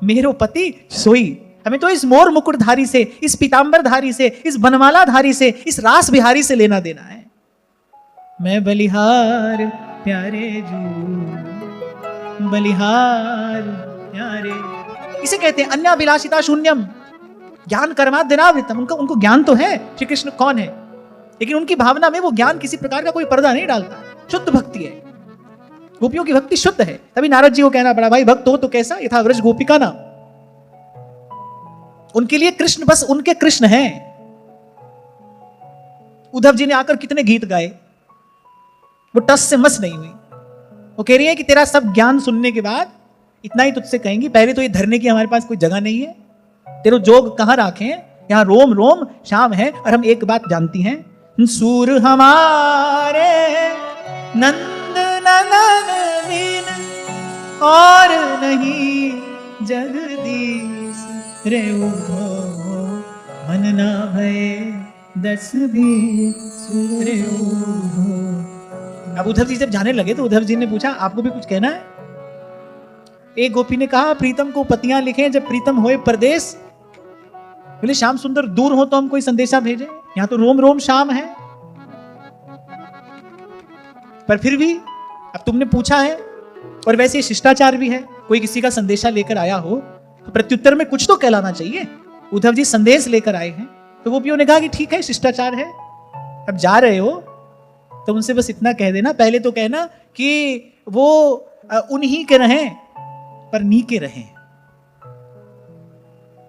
Speaker 1: मेरो पति सोई। हमें तो इस मोर मुकुटधारी से, इस पीतांबरधारी से, इस बनमालाधारी से, इस रास बिहारी से लेना देना है। मैं बलिहार प्यारे जू, बलिहार प्यारे, इसे कहते हैं अन्याभिलाषिता शून्यम, ज्ञान कर्माद्यनावृतम। उनको ज्ञान तो है श्री कृष्ण कौन है, लेकिन उनकी भावना में वो ज्ञान किसी प्रकार का कोई पर्दा नहीं डालता। शुद्ध भक्ति है, गोपियों की भक्ति शुद्ध है। तभी नारद जी को कहना पड़ा, भाई भक्त हो तो कैसा, यथा व्रज गोपिका ना। उनके लिए कृष्ण बस उनके कृष्ण हैं। उद्धव जी ने आकर कितने गीत गाए, वो टस से मस नहीं हुई। वो कह रही है कि तेरा सब ज्ञान सुनने के बाद इतना ही तुझसे कहेंगी, पहले तो ये धरने की हमारे पास कोई जगह नहीं है, तेरे जोग कहां रखें, यहां रोम रोम शाम है। और हम एक बात जानती हैं, सूर हमारे नंद नंदन बिन और नहीं जगदीश रे उधो मन ना भय 10 बीस रे उधो। अब उद्धव जी जब जाने लगे तो उद्धव जी ने पूछा, आपको भी कुछ कहना है? एक गोपी ने कहा, प्रीतम को पतियां लिखें जब प्रीतम होए परदेश। बोले श्याम सुंदर दूर हो तो हम कोई संदेशा भेजें, यहां तो रोम रोम शाम है। पर फिर भी अब तुमने पूछा है, और वैसे शिष्टाचार भी है, कोई किसी का संदेशा लेकर आया हो तो प्रत्युत्तर में कुछ तो कहलाना चाहिए। उद्धव जी संदेश लेकर आए हैं, तो गोपियों ने कहा कि ठीक है, शिष्टाचार है। अब जा रहे हो तो उनसे बस इतना कह देना, पहले तो कहना कि वो उन्हीं के रहें पर नी के रहें।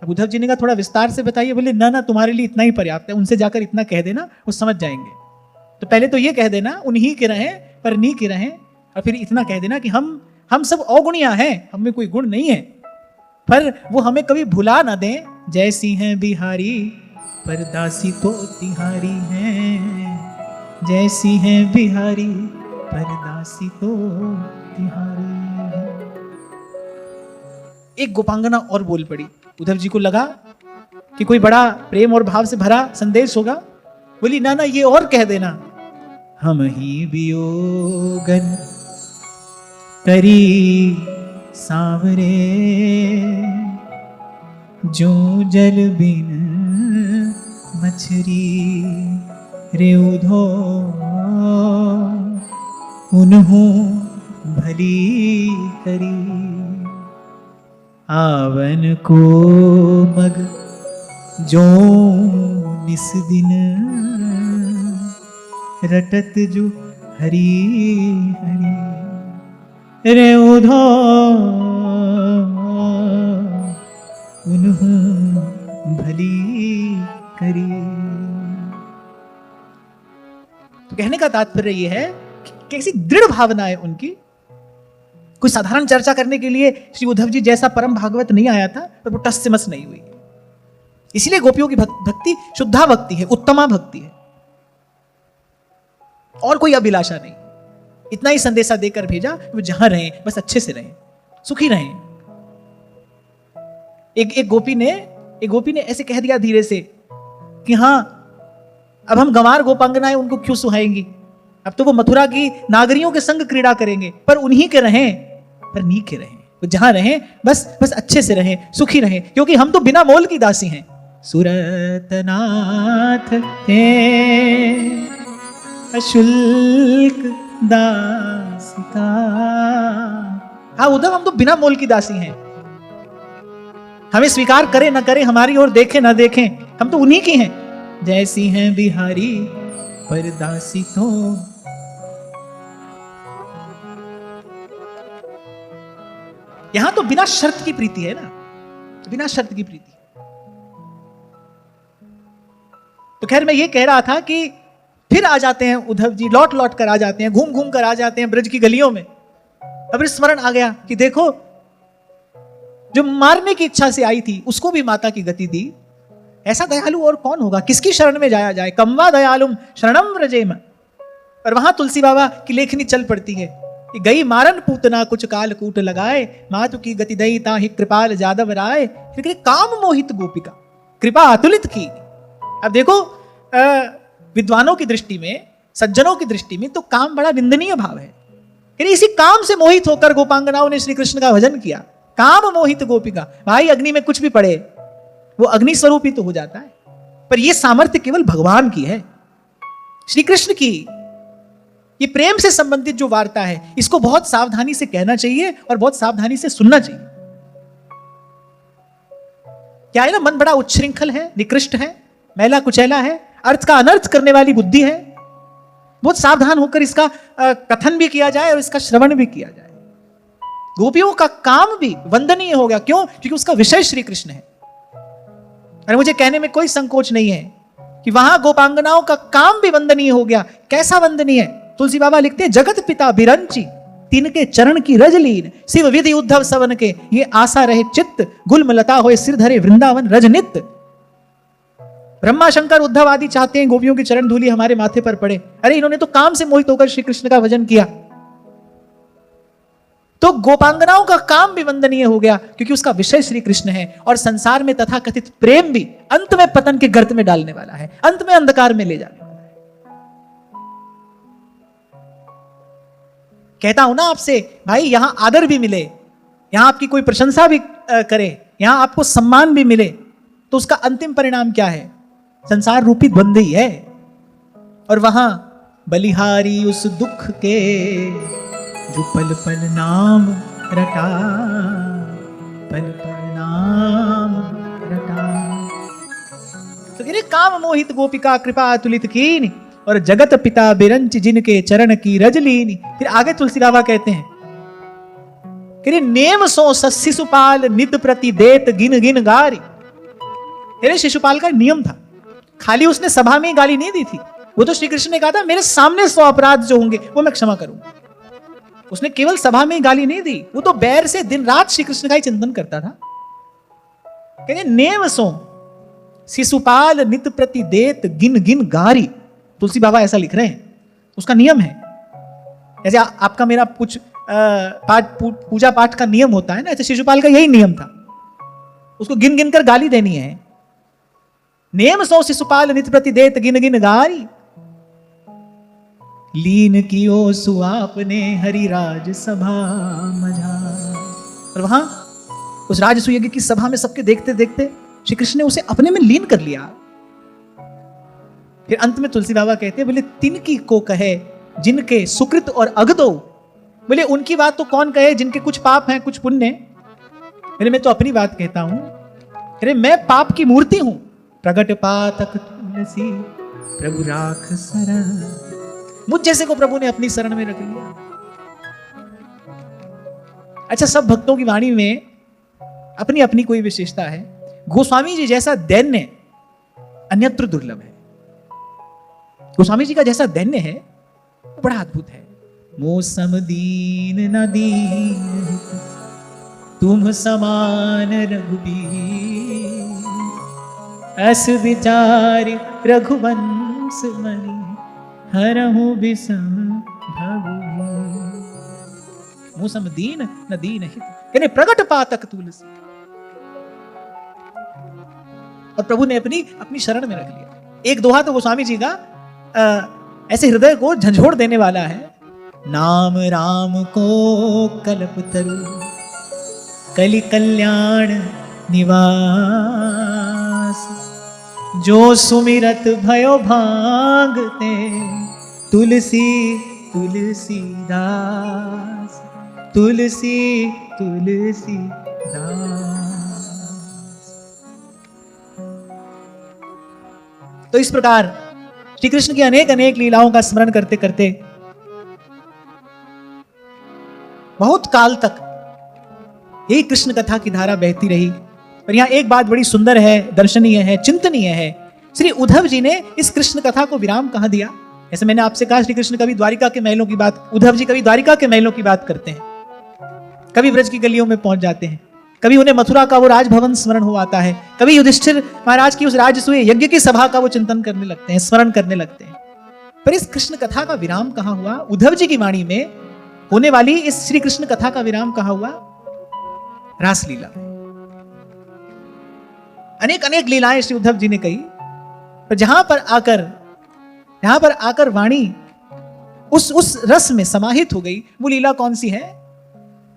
Speaker 1: अब उद्धव जी ने कहा थोड़ा विस्तार से बताइए। बोले ना ना, तुम्हारे लिए इतना ही पर्याप्त है, उनसे जाकर इतना कह देना, वो समझ जाएंगे। तो पहले तो ये कह देना उन्हीं के रहें पर नी के रहें, और फिर इतना कह देना कि हम सब अवगुणिया हैं, हम में कोई गुण नहीं है, पर वो हमें कभी भुला ना दें। जैसी हैं बिहारी पर दासी तो तिहारी हैं, जैसी हैं बिहारी पर दासी तो तिहारी हैं। एक गोपांगना और बोल पड़ी। उद्धव जी को लगा कि कोई बड़ा प्रेम और भाव से भरा संदेश होगा। बोली ना ना, ये और कह देना, हम ही वियोगन करी सांवरे, जो जल बिन मछरी रे उधो उन्हों भली करी। आवन को मग जो निस दिन रटत जो हरी हरी रे उधो उन्हों भली करी। तो कहने का तात्पर्य यह है कि कैसी दृढ़ भावना है उनकी। कोई साधारण चर्चा करने के लिए श्री उद्धव जी जैसा परम भागवत नहीं आया था, पर वो टस से मस नहीं हुई। इसलिए गोपियों की भक्ति शुद्धा भक्ति है, उत्तमा भक्ति है, और कोई अभिलाषा नहीं। इतना ही संदेशा देकर भेजा, वो जहां रहें बस अच्छे से रहें, सुखी रहें। एक गोपी ने ऐसे कह दिया धीरे से कि हाँ, अब हम गंवार गोपांगनाएं उनको क्यों सुहाएंगी, अब तो वो मथुरा की नागरियों के संग क्रीड़ा करेंगे, पर उन्हीं के रहें पर नी के रहें। वो जहां रहें बस अच्छे से रहें, सुखी रहें, क्योंकि हम तो बिना मोल की दासी हैं। सुरतनाथ ते अशुल्क दासिका। हाँ उद्धव, हम तो बिना मोल की दासी हैं। हमें स्वीकार करें न करें, हमारी ओर देखें न देखें, हम तो उन्हीं की हैं। जैसी हैं बिहारी पर दासी तो। यहां तो बिना शर्त की प्रीति है ना, बिना शर्त की प्रीति। तो खैर मैं ये कह रहा था कि फिर आ जाते हैं उद्धव जी, लौट लौट कर आ जाते हैं, घूम घूम कर आ जाते हैं ब्रज की गलियों में। अब स्मरण आ गया कि देखो, जो मारने की इच्छा से आई थी उसको भी माता की गति दी। ऐसा दयालु और कौन होगा, किसकी शरण में जाया जाए। कम्वा दयालुम शरणम व्रजेम। और वहां तुलसी बाबा की लेखनी चल पड़ती है कि गई मारन पूतना कुछ काल कूट लगाए, मातु की गति दई ताहि कृपाल जादव राय। फिर काम मोहित गोपिका कृपा अतुलित की। अब देखो, विद्वानों की दृष्टि में, सज्जनों की दृष्टि में तो काम बड़ा निंदनीय भाव है। यानी इसी काम से मोहित होकर गोपांगनाओं ने श्री कृष्ण का भजन किया। काम मोहित गोपिका, भाई अग्नि में कुछ भी पड़े वो अग्नि स्वरूप ही तो हो जाता है, पर यह सामर्थ्य केवल भगवान की है, श्री कृष्ण की। ये प्रेम से संबंधित जो वार्ता है, इसको बहुत सावधानी से कहना चाहिए और बहुत सावधानी से सुनना चाहिए। क्या है ना, मन बड़ा उच्छृंखल है, निकृष्ट है, मैला कुचैला है, अर्थ का अनर्थ करने वाली बुद्धि है। बहुत सावधान होकर इसका कथन भी किया जाए और इसका श्रवण भी किया जाए। गोपियों का काम भी वंदनीय हो गया, क्यों? क्योंकि उसका विषय श्री कृष्ण है। और मुझे कहने में कोई संकोच नहीं है कि वहां गोपांगनाओं का काम भी वंदनीय हो गया। कैसा वंदनीय? तुलसी बाबा लिखते हैं, जगत पिता बिरंची तिनके चरण की रजलीन, शिव विधि उद्धव सवन के ये आशा रहे चित्त, गुलमलता होए सिर धरे वृंदावन रजनित। ब्रह्मा शंकर उद्धव आदि चाहते हैं गोपियों की चरण धूलि हमारे माथे पर पड़े। अरे इन्होंने तो काम से मोहित होकर श्री कृष्ण का भजन किया। तो गोपांगनाओं का काम भी वंदनीय हो गया, क्योंकि उसका विषय श्री कृष्ण है। और संसार में तथा कथित प्रेम भी अंत में पतन के गर्त में डालने वाला है, अंत में अंधकार में ले जाने वाला है। कहता हूं ना आपसे, भाई यहां आदर भी मिले, यहां आपकी कोई प्रशंसा भी करे, यहां आपको सम्मान भी मिले, तो उसका अंतिम परिणाम क्या है? संसार रूपी द्वंद ही है। और वहां बलिहारी उस दुख के जो पल पल नाम रटा, पल पल नाम रटा। तो गिरे काम मोहित गोपिका कृपा अतुलित कीनी, और जगत पिता बिरंच जिनके चरण की रजलीनी। फिर आगे तुलसी बाबा कहते हैं कि नेम सो शिशुपाल नित प्रति देत गिन गिन गारी। तेरे शिशुपाल का नियम था, खाली उसने सभा में गाली नहीं दी थी, वो तो श्री कृष्ण ने कहा था मेरे सामने 100 अपराध जो होंगे वो मैं क्षमा करूंगा। उसने केवल सभा में गाली नहीं दी, वो तो बैर से दिन रात श्री कृष्ण का ही चिंतन करता था। कहते नेम सो शिशुपाल नित प्रति देत गिन गिन गारी। तुलसी बाबा ऐसा लिख रहे हैं, उसका नियम है। जैसे आपका मेरा कुछ पूजा पाठ का नियम होता है ना, ऐसे शिशुपाल का यही नियम था, उसको गिन गिन कर गाली देनी है। नेम सो शिशुपाल नित प्रति देत गिन गिन गारी, लीन कियो सुआपने हरिराज सभा मझा। और वहां उस राजसूय यज्ञ की सभा में सबके देखते देखते श्री कृष्ण ने उसे अपने में लीन कर लिया। फिर अंत में तुलसी बाबा कहते हैं, बोले तिनकी को कहे जिनके सुकृत और अगदो। बोले उनकी बात तो कौन कहे जिनके कुछ पाप हैं कुछ पुण्य। बोले मैं तो अपनी बात कहता हूं, अरे मैं पाप की मूर्ति हूं। प्रगट पातक तुलसी प्रभु राख शरण, मुझ जैसे को प्रभु ने अपनी शरण में रख लिया। अच्छा, सब भक्तों की वाणी में अपनी अपनी कोई विशेषता है। गोस्वामी जी जैसा दैन्य अन्यत्र दुर्लभ है। गोस्वामी जी का जैसा दैन्य है वो बड़ा अद्भुत है। मौसम दीन न दीन तुम समान रघुबीर, अस विचार रघुवंश मणि हरहु विषम भवभीर। मौसम दीन न दीन हित, कहने प्रगट पातक तुलसी। और प्रभु ने अपनी शरण में रख लिया। एक दोहा तो गोस्वामी जी का ऐसे हृदय को झंझोड़ देने वाला है। नाम राम को कल्प तरु कलि कल्याण निवास, जो सुमिरत भयो भांगते तुलसी तुलसीदास, तुलसी तुलसीदास। तो इस प्रकार श्री कृष्ण की अनेक अनेक लीलाओं का स्मरण करते करते बहुत काल तक यही कृष्ण कथा की धारा बहती रही। पर यहां एक बात बड़ी सुंदर है, दर्शनीय है, चिंतनीय है। श्री उद्धव जी ने इस कृष्ण कथा को विराम कहां दिया? जैसे मैंने आपसे कहा, श्री कृष्ण कभी द्वारिका के महलों की बात, उद्धव जी कभी द्वारिका के महलों की बात करते हैं, कभी ब्रज की गलियों में पहुंच जाते हैं, कभी उन्हें मथुरा का वो राजभवन स्मरण हो आता है, कभी युधिष्ठिर महाराज की उस राजसूय यज्ञ की सभा का वो चिंतन करने लगते हैं, स्मरण करने लगते हैं। पर इस कृष्ण कथा का विराम कहां हुआ? उद्धव जी की वाणी में होने वाली इस श्री कृष्ण कथा का विराम कहां हुआ? रासलीला। अनेक अनेक लीलाएं श्री उद्धव जी ने कही, पर जहां पर आकर वाणी उस रस में समाहित हो गई। वो लीला कौन सी है?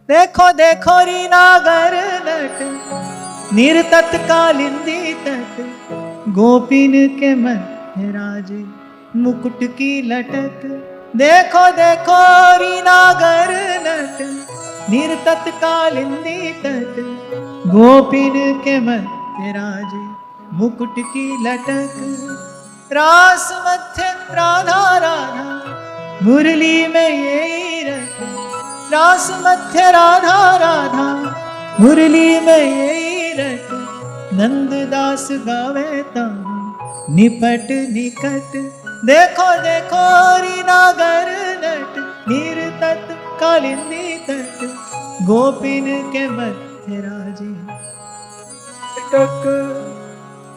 Speaker 1: देखो देखो री नागर नट निर्तत कालिंदी तट गोपिन के मध्य राजे मुकुट की लटक। देखो देखो री नागर नट निर्तत कालिंदी तट गोपिन के मध्य राजे मुकुट की लटक। रास मध्य राधा राधा मुरली में यही रट। रास मध्य राधा राधा मुरली में यही रट। नंददास गावे ताहू निपट निकट। देखो देखो री नागर नट निर्तत कालिंदी तट गोपिन के मध्य राजे टक।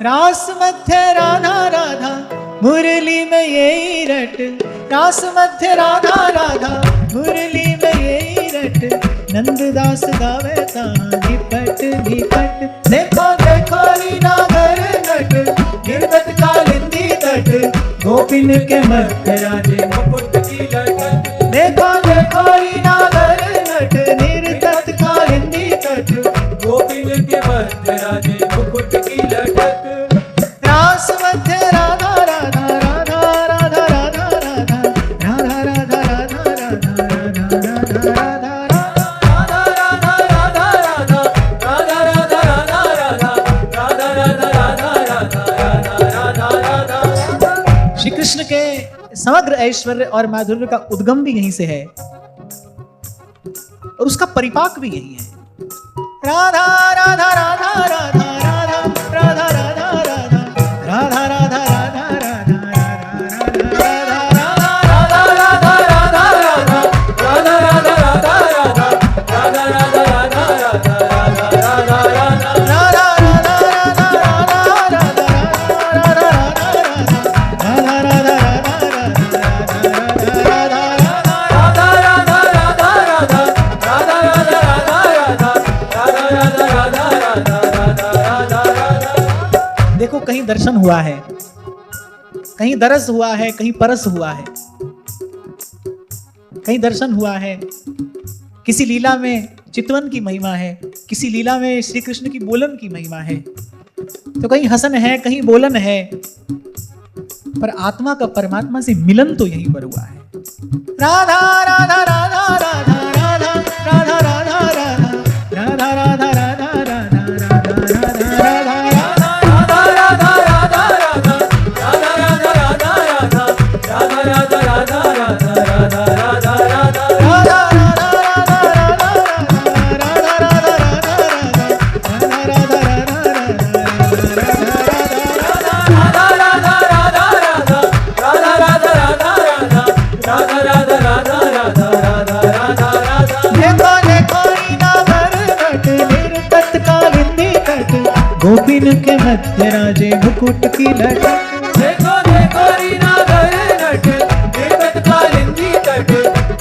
Speaker 1: रास मध्य राधा राधा मुरली में यही रट। रास मध्य राधा राधा मुरली में यही रट। नंददास गावे ताहू निपट निकट। देखो देखो री नागर नट निर्तत कालिंदी तट गोपिन के मध्य राजे मुकुट की लटक। देखो देखो री नागर नट निर्तत कालिंदी तट
Speaker 2: गोपिन के मध्य राजे मुकुट की लटक।
Speaker 1: रास मध्य राधा राधा राधा राधा राधा राधा राधा राधा राधा राधा राधा। श्री कृष्ण के समग्र ऐश्वर्य और माधुर्य का उद्गम भी यहीं से है और उसका परिपाक भी यही है। राधा राधा राधा राधा राधा राधा राधा राधा राधा राधा देखो कहीं दर्शन हुआ है, कहीं दरस हुआ है, कहीं परस हुआ है, कहीं दर्शन हुआ है। किसी लीला में चितवन की महिमा है, किसी लीला में श्री कृष्ण की बोलन की महिमा है। तो कहीं हसन है, कहीं बोलन है, पर आत्मा का परमात्मा से मिलन तो यहीं पर हुआ है। राधा राधा राधा राधा राधा राधा राधा राधा राधा राधा गोपिन के मध्य राजे मुकुट की लटक।
Speaker 2: देखो देखो री नागर नट निर्तत कालिंदी तट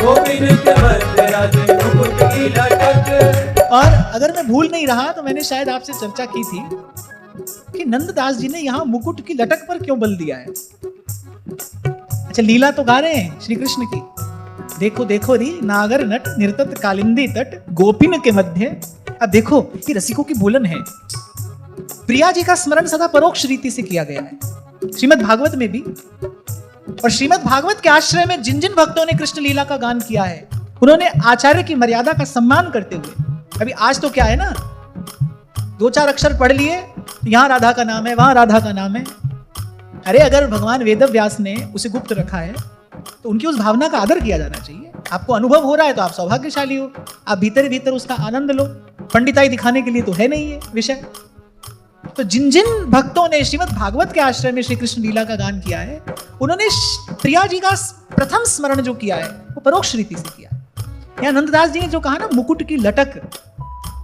Speaker 2: गोपिन के मध्य राजे मुकुट की लटक।
Speaker 1: और अगर मैं भूल नहीं रहा तो मैंने शायद आपसे चर्चा की थी कि नंददास जी ने यहाँ मुकुट की लटक पर क्यों बल दिया है। अच्छा, लीला तो गा रहे हैं श्री कृष्ण की। देखो देखो री नागर नट निर्तत कालिंदी तट गोपिन के मध्य। अब देखो ये रसिकों की बोलन है। प्रिया जी का स्मरण सदा परोक्ष रीति से किया गया है श्रीमद् भागवत में भी, और श्रीमद् भागवत के आश्रय में जिन जिन भक्तों ने कृष्ण लीला का गान किया है उन्होंने आचार्य की मर्यादा का सम्मान करते हुए, अभी आज तो क्या है ना, 2-4 अक्षर पढ़ लिए, यहां राधा का नाम है, वहां राधा का नाम है। अरे अगर भगवान वेदव्यास ने उसे गुप्त रखा है तो उनकी उस भावना का आदर किया जाना चाहिए। आपको अनुभव हो रहा है तो आप सौभाग्यशाली हो, आप भीतर भीतर उसका आनंद लो। पंडिताई दिखाने के लिए तो है नहीं ये विषय। तो जिन जिन भक्तों ने श्रीमद् भागवत के आश्रय में श्री कृष्ण लीला का गान किया है उन्होंने प्रिया जी का प्रथम स्मरण जो किया है वो परोक्ष रीति से किया। यहाँ नंददास जी ने जो कहा ना मुकुट की लटक,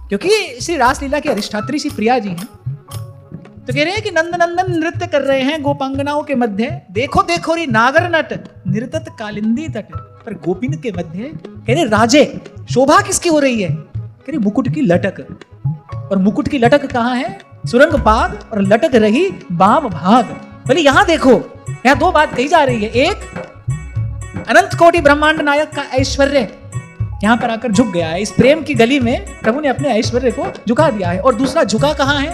Speaker 1: क्योंकि श्री रासलीला की अधिष्ठात्री श्री प्रिया जी हैं, तो कह रहे हैं कि नंद नंदन नृत्य कर रहे हैं गोपांगनाओं के मध्य। देखो देखो री नागर नट निर्तत कालिंदी तट पर गोपिन के मध्य। कह रहे राजे शोभा किसकी हो रही है? कह रहे मुकुट की लटक। और मुकुट की लटक कहाँ है? सुरंग पाग और लटक रही बाम भाग। बोले यहां देखो, यहां 2 बात कही जा रही है। एक, अनंत कोटि ब्रह्मांड नायक का ऐश्वर्य यहां पर आकर झुक गया है। इस प्रेम की गली में प्रभु ने अपने ऐश्वर्य को झुका दिया है। और दूसरा झुका कहां है?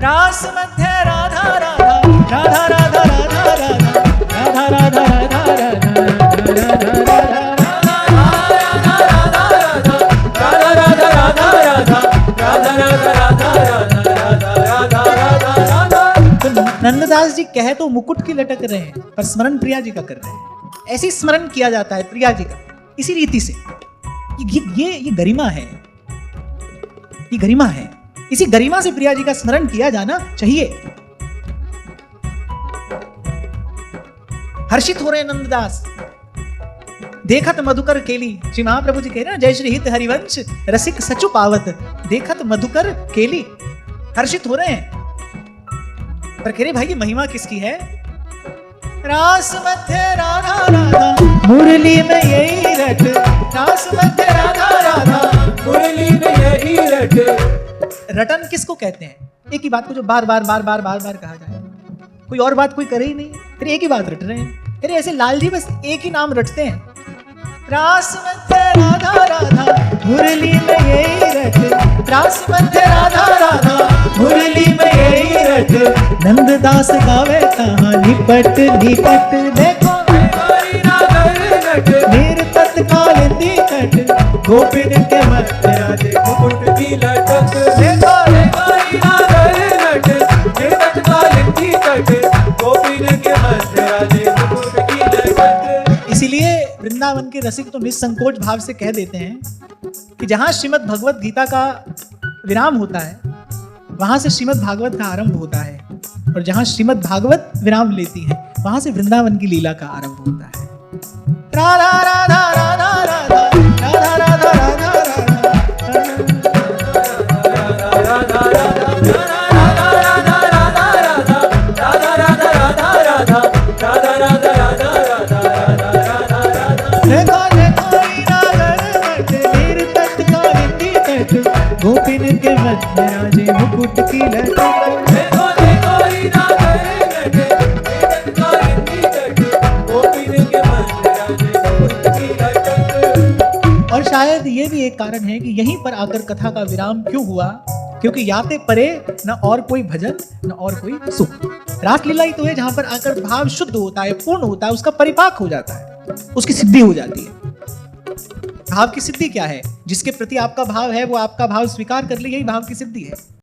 Speaker 1: रास मध्य राधा राधा राधा राधा राधा राधा राधा राधा राधा। नंददास जी कहे तो मुकुट की लटक रहे हैं, पर स्मरण प्रिया जी का कर रहे हैं। ऐसी स्मरण किया जाता है प्रिया जी का, इसी रीति से। ये गरिमा है, ये गरिमा है। इसी गरिमा से प्रिया जी का स्मरण किया जाना चाहिए। हर्षित हो रहे नंददास, देखत मधुकर केली। श्री महाप्रभु जी कह रहे हैं जय श्री हित हरिवंश रसिक सचु पावत, देखत मधुकर केली। हर्षित हो रहे हैं, पर कह रहे भाई ये महिमा किसकी है? रास मध्य राधा राधा मुरली में यही रट, रास मध्य राधा राधा
Speaker 2: मुरली में यही रट।
Speaker 1: रटन किसको कहते हैं? एक ही बात को जो बार बार कहा जाए, कोई और बात कोई करे ही नहीं, फिर एक ही बात रट रहे हैं। फिर ऐसे लाल जी बस एक ही नाम रटते हैं, रास मध्य राधा राधा मुरली में यही रट, रास मध्य राधा राधा मुरली में यही रट। नंददास गावे कहानी पट निपट, देखो नीर तत्कालिंदी कट, गोपिन के मध्य राधे
Speaker 2: मुकुट की लटक।
Speaker 1: देखो
Speaker 2: तत्कालिंदी कट, गोपिन के मध्य राधे मुकुट की लटक।
Speaker 1: इसीलिए वृंदावन के रसिक तो निसंकोच भाव से कह देते हैं कि जहां श्रीमद् भगवत गीता का विराम होता है, वहां से श्रीमद् भागवत का आरंभ होता है, और जहां श्रीमद् भागवत विराम लेती है, वहां से वृंदावन की लीला का आरंभ होता है। राधा राधा राधा राधा राधा राधा गोपिन के मध्य राजे मुकुट की लटक। और शायद ये भी एक कारण है कि यहीं पर आकर कथा का विराम क्यों हुआ, क्योंकि याते परे न और कोई भजन न और कोई सुख। रासलीला ही तो है जहां पर आकर भाव शुद्ध होता है, पूर्ण होता है, उसका परिपाक हो जाता है, उसकी सिद्धि हो जाती है। भाव की सिद्धि क्या है? जिसके प्रति आपका भाव है वो आपका भाव स्वीकार कर ले, यही भाव की सिद्धि है।